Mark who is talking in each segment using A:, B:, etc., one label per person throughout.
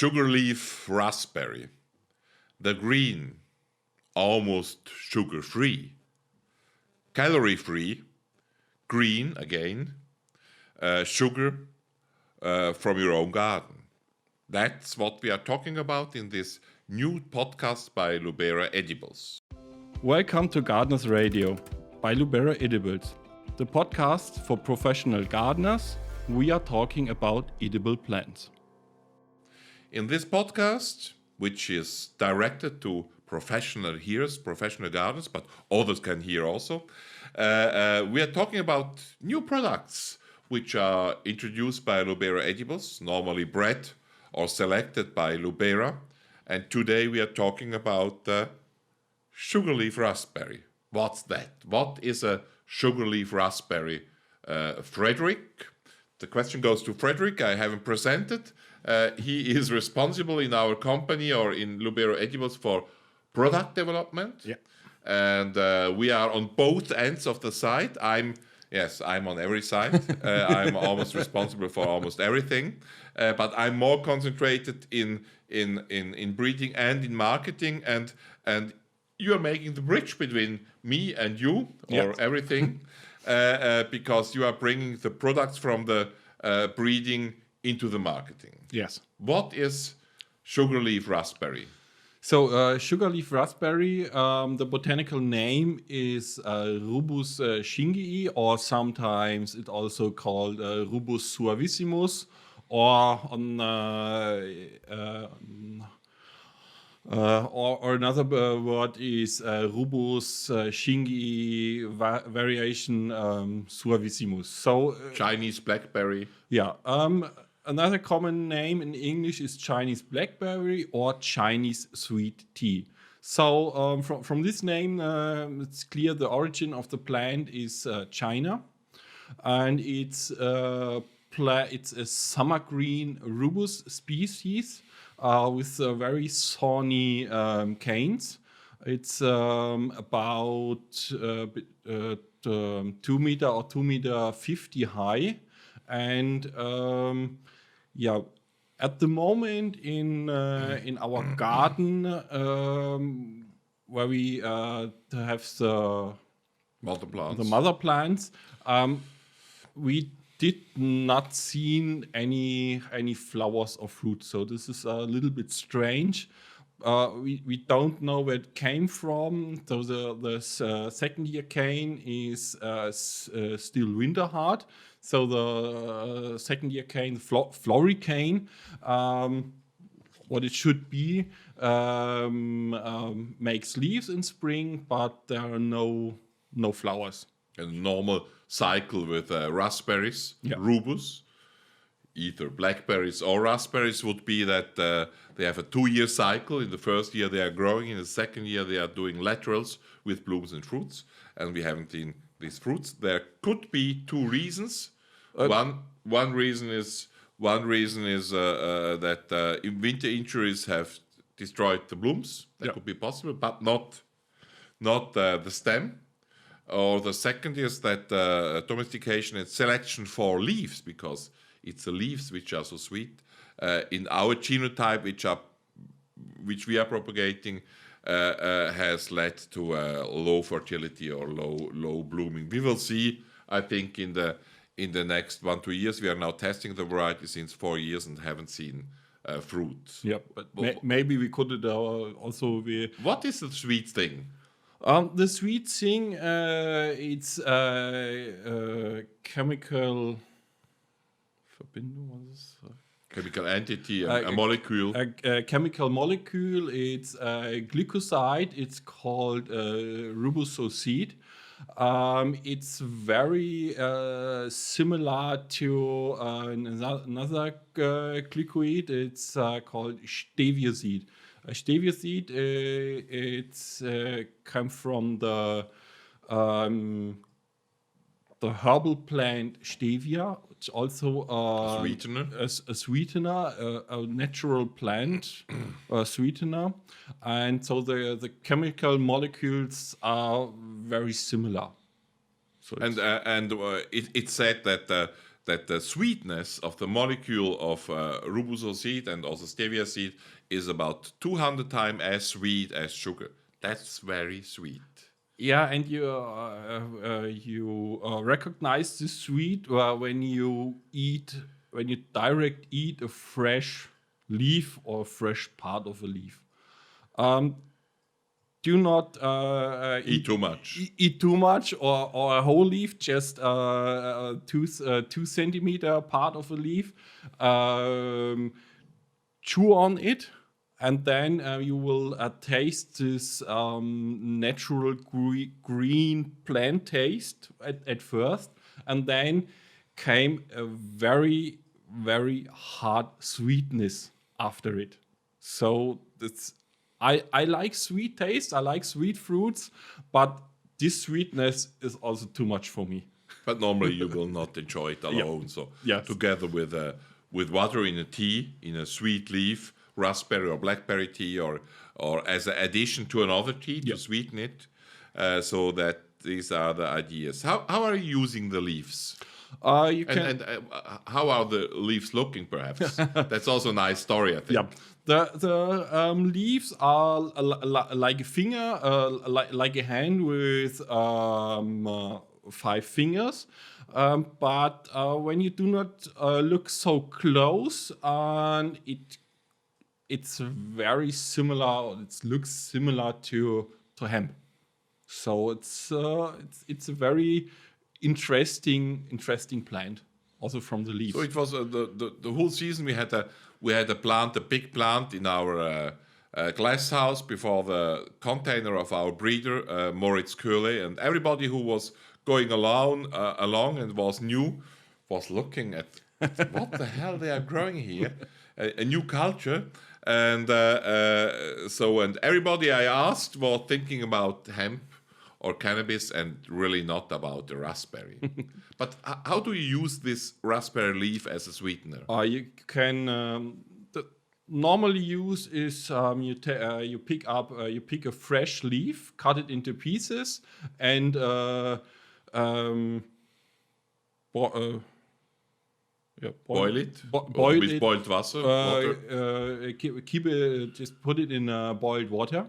A: sugar leaf raspberry, the green, almost sugar-free, calorie-free, green again, sugar from your own garden. That's what we are talking about in this new podcast by Lubera-Edibles.
B: Welcome to Gardeners Radio by Lubera-Edibles, the podcast for professional gardeners. We are talking about edible plants.
A: In this podcast, which is directed to professional hearers, professional gardeners, but others can hear also, we are talking about new products which are introduced by Lubera-Edibles, normally bred or selected by Lubera. And today we are talking about sugar leaf raspberry. What's that? What is a sugar leaf raspberry? Frederick? The question goes to Frederick. I haven't presented. He is responsible in our company or in Lubera-Edibles for product development.
B: Yeah.
A: And we are on both ends of the side. I'm on every side. I'm almost responsible for almost everything. But I'm more concentrated in breeding and in marketing. And you are making the bridge between me and you, or everything, because you are bringing the products from the breeding into the marketing.
B: Yes.
A: What is sugar leaf raspberry?
B: So sugar leaf raspberry, the botanical name is Rubus shingii, or sometimes it's also called Rubus suavissimus, or or another word is Rubus shingii variation suavissimus. So
A: Chinese blackberry.
B: yeah. Another common name in English is Chinese blackberry or Chinese sweet tea. So from this name, it's clear the origin of the plant is China, and it's a summer green rubus species with very thorny canes. It's about 2 meter or 2.50 meters high, and at the moment in our garden, where we have the mother plants, we did not see any flowers or fruit. So this is a little bit strange. We don't know where it came from. So the second year cane is still winter hard. So the second year cane, flowery cane, what it should be, makes leaves in spring, but there are no flowers.
A: A normal cycle with raspberries, rubus, either blackberries or raspberries, would be that they have a 2-year cycle. In the first year they are growing, in the second year they are doing laterals with blooms and fruits, and we haven't seen these fruits. There could be 2 reasons. One reason is that winter injuries have destroyed the blooms. That could be possible, but not the stem. Or the second is that domestication and selection for leaves, because it's the leaves which are so sweet. In our genotype, which we are propagating, has led to low fertility or low blooming. We will see, I think, in the next 1-2 years. We are now testing the variety since 4 years and haven't seen fruit.
B: Yeah, but maybe we could also.
A: What is the sweet thing?
B: The sweet thing, it's chemical Verbindung. What is
A: chemical entity, a molecule.
B: A chemical molecule. It's a glycoside. It's called rubusoside. It's very similar to another glycoid. It's called stevia seed. Stevia seed, it's come from the herbal plant stevia. It's also a sweetener, a natural plant sweetener, and so the chemical molecules are very similar. So it's
A: said that that the sweetness of the molecule of rubusoside and also stevia seed is about 200 times as sweet as sugar. That's very sweet.
B: Yeah, and you recognize the sweet when you direct eat a fresh leaf or a fresh part of a leaf. Do not
A: Eat too much.
B: Eat too much or a whole leaf, just 2 centimeter part of a leaf. Chew on it, and then you will taste this natural green plant taste at first, and then came a very, very hard sweetness after it. So I like sweet taste, I like sweet fruits, but this sweetness is also too much for me.
A: But normally you will not enjoy it alone. So
B: Yes.
A: together with water in a tea, in a sweet leaf, raspberry or blackberry tea, or as an addition to another tea to sweeten it. So that these are the ideas. How are you using the leaves?
B: You can.
A: And how are the leaves looking, perhaps? That's also a nice story, I think.
B: Yeah, the leaves are like a finger, like a hand with 5 fingers. But when you do not look so close, and it's very similar. Or it looks similar to hemp. So it's a very interesting plant, also from the leaves.
A: So it was the whole season we had a plant, a big plant in our glass house before the container of our breeder, Moritz Köhle, and everybody who was going along and was new was looking at what the hell they are growing here, a new culture. And and everybody I asked was thinking about hemp or cannabis and really not about the raspberry. But how do you use this raspberry leaf as a sweetener?
B: You can the normally use is you pick a fresh leaf, cut it into pieces, and
A: Boil it?
B: Boil
A: with
B: it.
A: boiled water?
B: Keep it. Just put it in boiled water,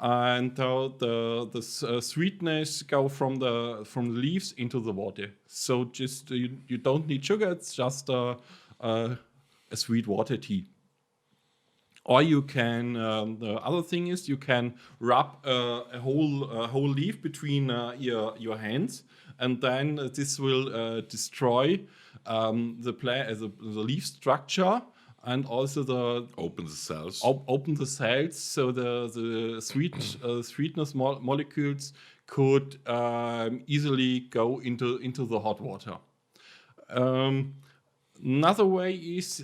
B: and the sweetness go from the leaves into the water. So just you don't need sugar. It's just a sweet water tea. Or you can. The other thing is you can rub a whole leaf between your hands, and then this will destroy the leaf structure, and also
A: Open the cells.
B: Open the cells, so the sweetness molecules could easily go into the hot water. Another way is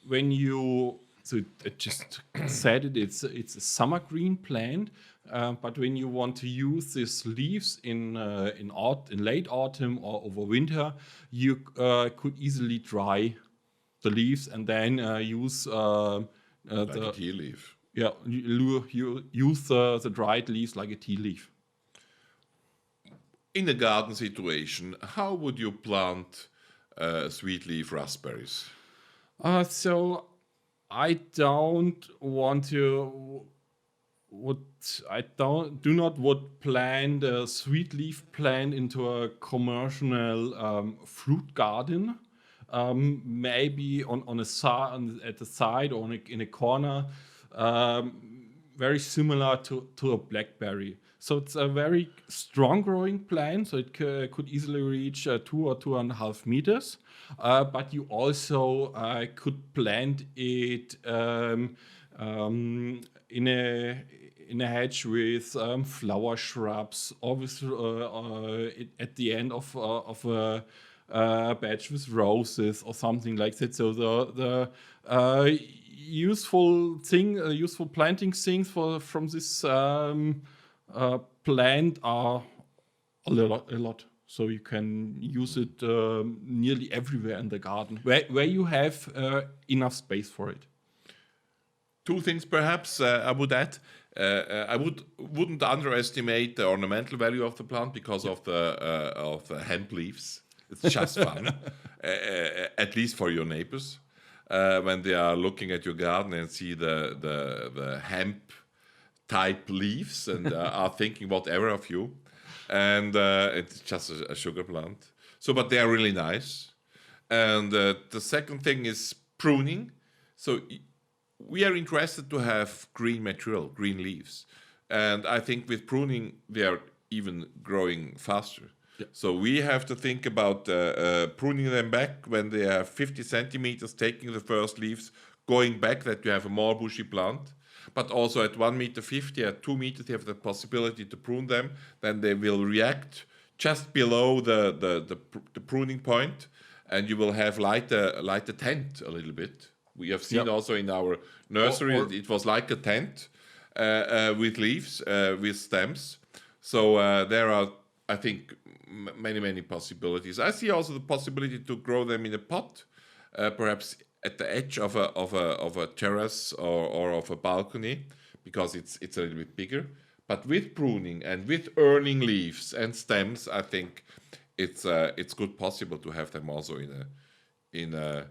B: when you I just said it's a summer green plant, but when you want to use these leaves in late autumn or over winter, you could easily dry the leaves and then use
A: like a tea leaf.
B: Yeah, you use the dried leaves like a tea leaf.
A: In a garden situation, how would you plant sweet leaf raspberries?
B: So I don't want to. Do not would plant a sweet leaf plant into a commercial fruit garden. Maybe on a side, at the side or in a corner, very similar to a blackberry. So it's a very strong growing plant, so it could easily reach 2 or 2.5 meters. But you also could plant it in a hedge with flower shrubs, obviously at the end of a batch with roses or something like that. So the useful planting things from this plant are a lot. So you can use it nearly everywhere in the garden where you have enough space for it.
A: 2 things perhaps I would add. I wouldn't underestimate the ornamental value of the plant because of the hemp leaves. It's just fun, at least for your neighbors, when they are looking at your garden and see the hemp type leaves and are thinking whatever of you. And it's just a sugar plant. So, but they are really nice. And the second thing is pruning. So we are interested to have green material, green leaves. And I think with pruning, they are even growing faster. Yeah. So we have to think about pruning them back when they are 50 centimeters, taking the first leaves, going back that you have a more bushy plant. But also at 1 meter 50, at 2 meters, you have the possibility to prune them. Then they will react just below the pruning point, and you will have like a tent a little bit. We have seen also in our nursery, it was like a tent with leaves, with stems. So there are, I think, many possibilities. I see also the possibility to grow them in a pot, perhaps at the edge of a terrace or of a balcony, because it's a little bit bigger. But with pruning and with earning leaves and stems, I think it's good possible to have them also in a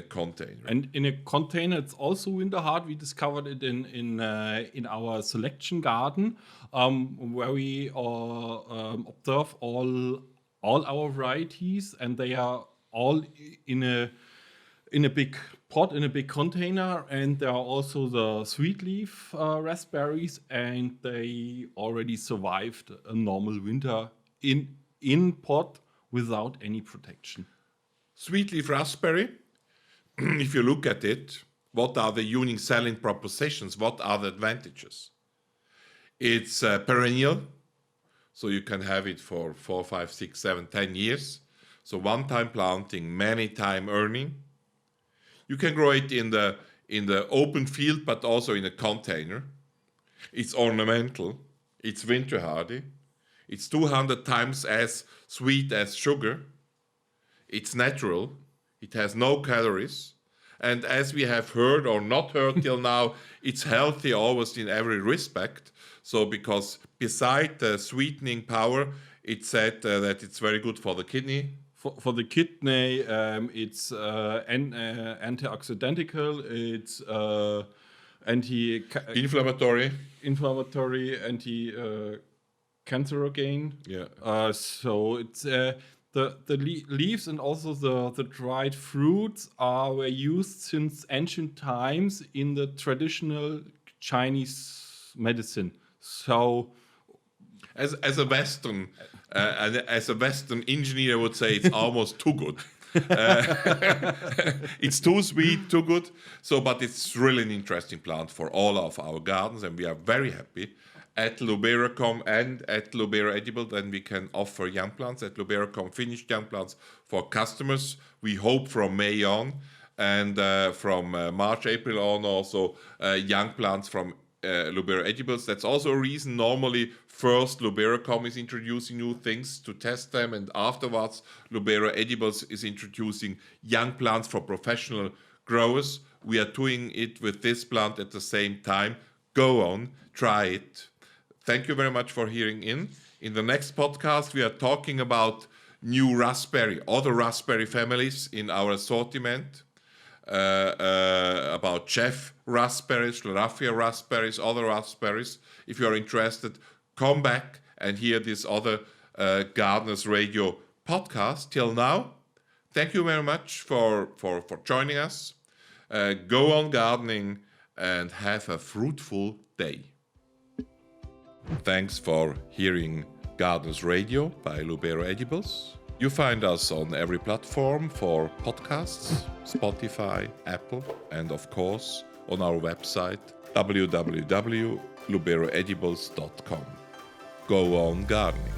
A: container.
B: And in a container, it's also winter hard. We discovered it in our selection garden, where we observe all our varieties, and they are all in a big pot, in a big container. And there are also the Sweetleaf raspberries, and they already survived a normal winter in pot without any protection.
A: Sweetleaf raspberry. If you look at it, what are the unique selling propositions? What are the advantages? It's perennial, so you can have it for 4, 5, 6, 7, 10 years. So one-time planting, many-time earning. You can grow it in the open field, but also in a container. It's ornamental. It's winter hardy. It's 200 times as sweet as sugar. It's natural. It has no calories. And as we have heard or not heard till now, it's healthy almost in every respect. So because beside the sweetening power, it's said that it's very good for the kidney.
B: For the kidney, it's antioxidant, it's
A: inflammatory,
B: anti-cancerogene.
A: Yeah.
B: So it's the leaves and also the dried fruits were used since ancient times in the traditional Chinese medicine. So,
A: as a Western engineer, I would say it's almost too good. It's too sweet, too good. So, but it's really an interesting plant for all of our gardens, and we are very happy at Lubera.com and at Lubera-Edibles, then we can offer young plants at Lubera.com, finished young plants for customers. We hope from May on, and from March, April on also young plants from Lubera-Edibles. That's also a reason normally first Lubera.com is introducing new things to test them, and afterwards Lubera-Edibles is introducing young plants for professional growers. We are doing it with this plant at the same time. Go on, try it. Thank you very much for hearing in. In the next podcast, we are talking about new raspberry, other raspberry families in our assortment, about chef raspberries, raffia raspberries, other raspberries. If you are interested, come back and hear this other Gardeners Radio podcast. Till now, thank you very much for joining us. Go on gardening and have a fruitful day. Thanks for hearing Gardeners Radio by Lubera-Edibles. You find us on every platform for podcasts, Spotify, Apple, and of course on our website www.lubera-edibles.com. Go on gardening.